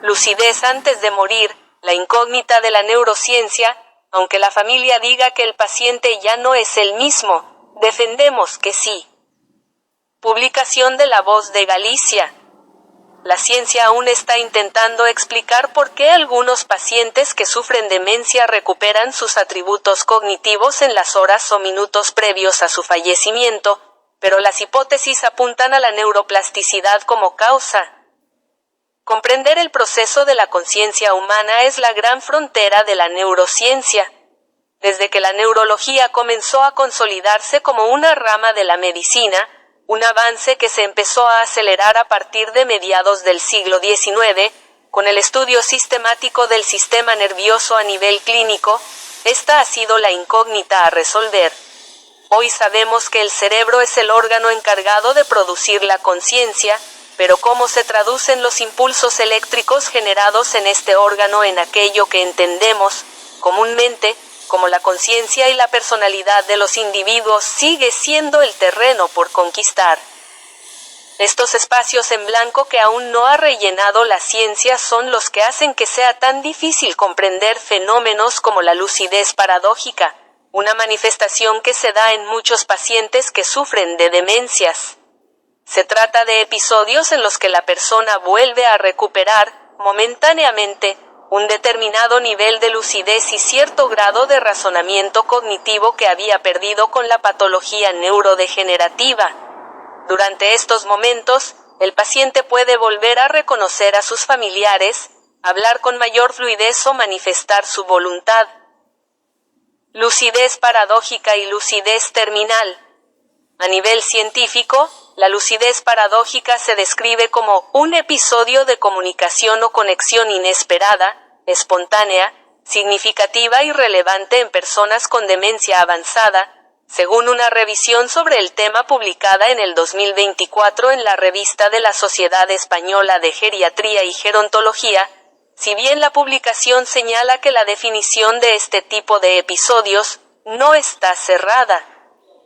Lucidez antes de morir, la incógnita de la neurociencia. Aunque la familia diga que el paciente ya no es el mismo, defendemos que sí. Publicación de La Voz de Galicia. La ciencia aún está intentando explicar por qué algunos pacientes que sufren demencia recuperan sus atributos cognitivos en las horas o minutos previos a su fallecimiento, pero las hipótesis apuntan a la neuroplasticidad como causa. Comprender el proceso de la conciencia humana es la gran frontera de la neurociencia. Desde que la neurología comenzó a consolidarse como una rama de la medicina, un avance que se empezó a acelerar a partir de mediados del siglo XIX, con el estudio sistemático del sistema nervioso a nivel clínico, esta ha sido la incógnita a resolver. Hoy sabemos que el cerebro es el órgano encargado de producir la conciencia, pero ¿cómo se traducen los impulsos eléctricos generados en este órgano en aquello que entendemos comúnmente como la conciencia y la personalidad de los individuos sigue siendo el terreno por conquistar? Estos espacios en blanco que aún no ha rellenado la ciencia son los que hacen que sea tan difícil comprender fenómenos como la lucidez paradójica, una manifestación que se da en muchos pacientes que sufren de demencias. Se trata de episodios en los que la persona vuelve a recuperar, momentáneamente, un determinado nivel de lucidez y cierto grado de razonamiento cognitivo que había perdido con la patología neurodegenerativa. Durante estos momentos, el paciente puede volver a reconocer a sus familiares, hablar con mayor fluidez o manifestar su voluntad. Lucidez paradójica y lucidez terminal. A nivel científico, la lucidez paradójica se describe como un episodio de comunicación o conexión inesperada, espontánea, significativa y relevante en personas con demencia avanzada, según una revisión sobre el tema publicada en el 2024 en la revista de la Sociedad Española de Geriatría y Gerontología. Si bien la publicación señala que la definición de este tipo de episodios no está cerrada,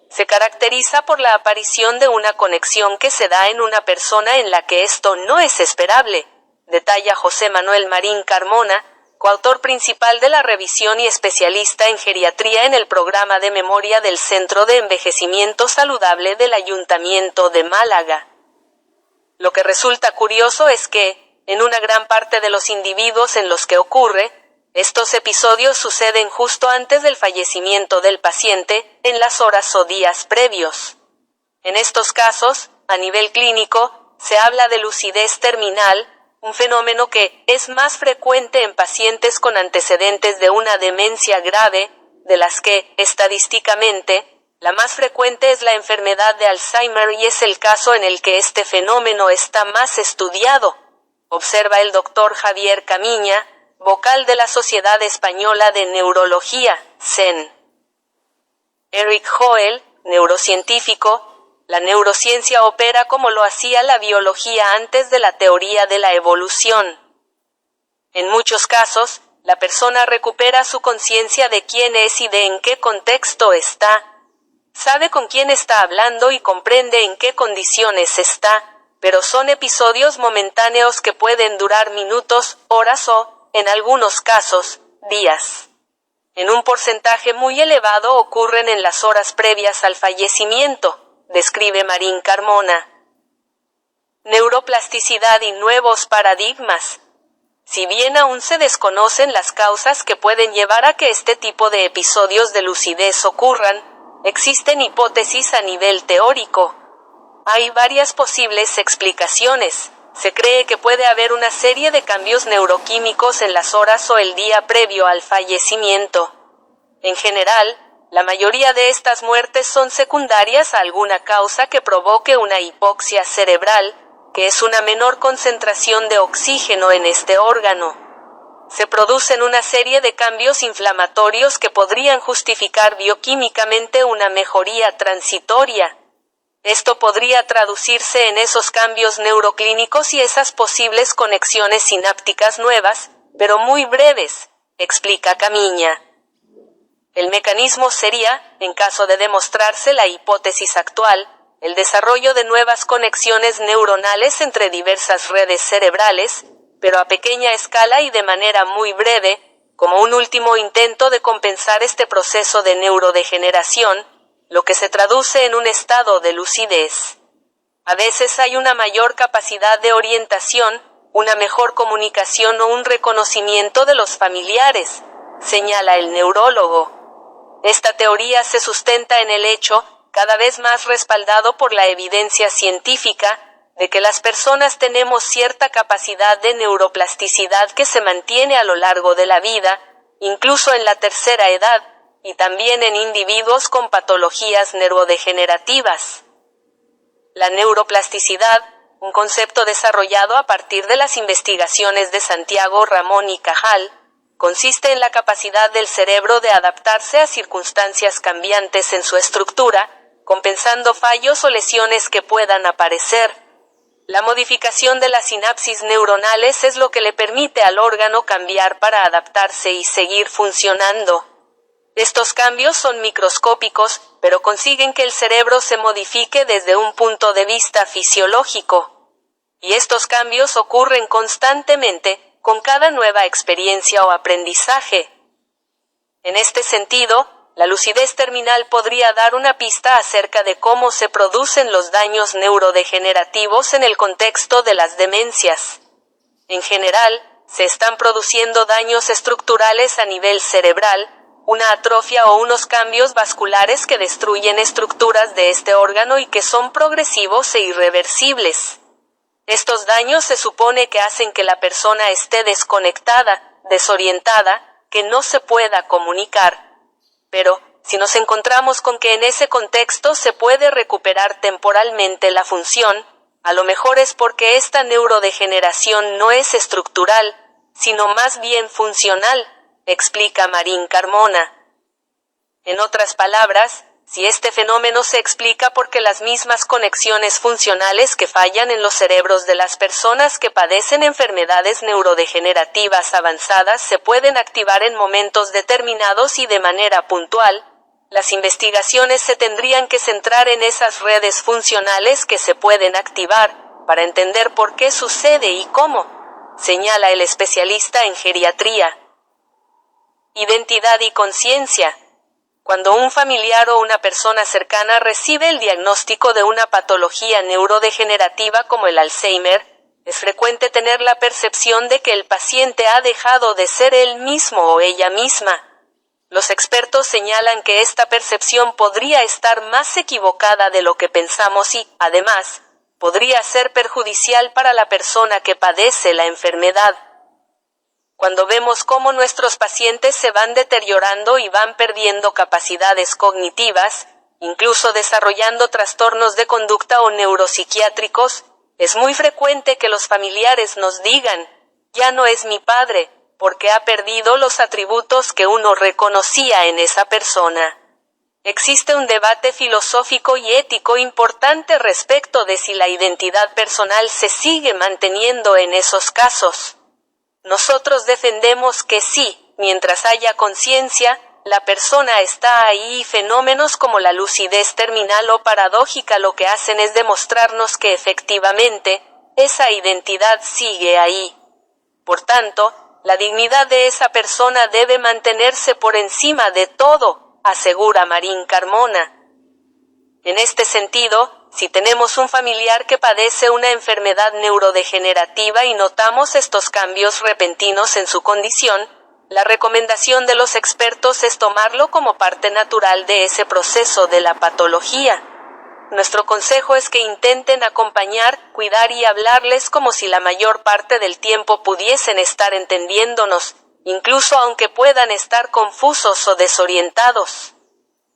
se caracteriza por la aparición de una conexión que se da en una persona en la que esto no es esperable, detalla José Manuel Marín Carmona, coautor principal de la revisión y especialista en geriatría en el programa de memoria del Centro de Envejecimiento Saludable del Ayuntamiento de Málaga. Lo que resulta curioso es que, en una gran parte de los individuos en los que ocurre, estos episodios suceden justo antes del fallecimiento del paciente, en las horas o días previos. En estos casos, a nivel clínico, se habla de lucidez terminal, un fenómeno que es más frecuente en pacientes con antecedentes de una demencia grave, de las que, estadísticamente, la más frecuente es la enfermedad de Alzheimer y es el caso en el que este fenómeno está más estudiado, observa el doctor Javier Camiña, vocal de la Sociedad Española de Neurología, SEN. Eric Hoel, neurocientífico. La neurociencia opera como lo hacía la biología antes de la teoría de la evolución. En muchos casos, la persona recupera su conciencia de quién es y de en qué contexto está. Sabe con quién está hablando y comprende en qué condiciones está, pero son episodios momentáneos que pueden durar minutos, horas o, en algunos casos, días. En un porcentaje muy elevado ocurren en las horas previas al fallecimiento, describe Marín Carmona. Neuroplasticidad y nuevos paradigmas. Si bien aún se desconocen las causas que pueden llevar a que este tipo de episodios de lucidez ocurran, existen hipótesis a nivel teórico. Hay varias posibles explicaciones. Se cree que puede haber una serie de cambios neuroquímicos en las horas o el día previo al fallecimiento. En general, la mayoría de estas muertes son secundarias a alguna causa que provoque una hipoxia cerebral, que es una menor concentración de oxígeno en este órgano. Se producen una serie de cambios inflamatorios que podrían justificar bioquímicamente una mejoría transitoria. Esto podría traducirse en esos cambios neuroclínicos y esas posibles conexiones sinápticas nuevas, pero muy breves, explica Camiña. El mecanismo sería, en caso de demostrarse la hipótesis actual, el desarrollo de nuevas conexiones neuronales entre diversas redes cerebrales, pero a pequeña escala y de manera muy breve, como un último intento de compensar este proceso de neurodegeneración, lo que se traduce en un estado de lucidez. A veces hay una mayor capacidad de orientación, una mejor comunicación o un reconocimiento de los familiares, señala el neurólogo. Esta teoría se sustenta en el hecho, cada vez más respaldado por la evidencia científica, de que las personas tenemos cierta capacidad de neuroplasticidad que se mantiene a lo largo de la vida, incluso en la tercera edad, y también en individuos con patologías neurodegenerativas. La neuroplasticidad, un concepto desarrollado a partir de las investigaciones de Santiago Ramón y Cajal, consiste en la capacidad del cerebro de adaptarse a circunstancias cambiantes en su estructura, compensando fallos o lesiones que puedan aparecer. La modificación de las sinapsis neuronales es lo que le permite al órgano cambiar para adaptarse y seguir funcionando. Estos cambios son microscópicos, pero consiguen que el cerebro se modifique desde un punto de vista fisiológico. Y estos cambios ocurren constantemente, con cada nueva experiencia o aprendizaje. En este sentido, la lucidez terminal podría dar una pista acerca de cómo se producen los daños neurodegenerativos en el contexto de las demencias. En general, se están produciendo daños estructurales a nivel cerebral, una atrofia o unos cambios vasculares que destruyen estructuras de este órgano y que son progresivos e irreversibles. Estos daños se supone que hacen que la persona esté desconectada, desorientada, que no se pueda comunicar. Pero, si nos encontramos con que en ese contexto se puede recuperar temporalmente la función, a lo mejor es porque esta neurodegeneración no es estructural, sino más bien funcional, explica Marín Carmona. En otras palabras, si este fenómeno se explica porque las mismas conexiones funcionales que fallan en los cerebros de las personas que padecen enfermedades neurodegenerativas avanzadas se pueden activar en momentos determinados y de manera puntual, las investigaciones se tendrían que centrar en esas redes funcionales que se pueden activar, para entender por qué sucede y cómo, señala el especialista en geriatría. Identidad y conciencia. Cuando un familiar o una persona cercana recibe el diagnóstico de una patología neurodegenerativa como el Alzheimer, es frecuente tener la percepción de que el paciente ha dejado de ser él mismo o ella misma. Los expertos señalan que esta percepción podría estar más equivocada de lo que pensamos y, además, podría ser perjudicial para la persona que padece la enfermedad. Cuando vemos cómo nuestros pacientes se van deteriorando y van perdiendo capacidades cognitivas, incluso desarrollando trastornos de conducta o neuropsiquiátricos, es muy frecuente que los familiares nos digan, ya no es mi padre, porque ha perdido los atributos que uno reconocía en esa persona. Existe un debate filosófico y ético importante respecto de si la identidad personal se sigue manteniendo en esos casos. Nosotros defendemos que sí, mientras haya conciencia, la persona está ahí y fenómenos como la lucidez terminal o paradójica lo que hacen es demostrarnos que efectivamente, esa identidad sigue ahí. Por tanto, la dignidad de esa persona debe mantenerse por encima de todo, asegura Marín Carmona. En este sentido, si tenemos un familiar que padece una enfermedad neurodegenerativa y notamos estos cambios repentinos en su condición, la recomendación de los expertos es tomarlo como parte natural de ese proceso de la patología. Nuestro consejo es que intenten acompañar, cuidar y hablarles como si la mayor parte del tiempo pudiesen estar entendiéndonos, incluso aunque puedan estar confusos o desorientados.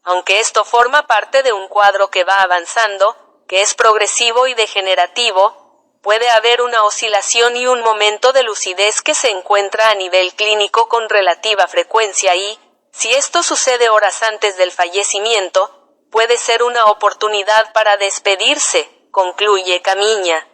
Aunque esto forma parte de un cuadro que va avanzando, que es progresivo y degenerativo, puede haber una oscilación y un momento de lucidez que se encuentra a nivel clínico con relativa frecuencia y, si esto sucede horas antes del fallecimiento, puede ser una oportunidad para despedirse, concluye Camiña.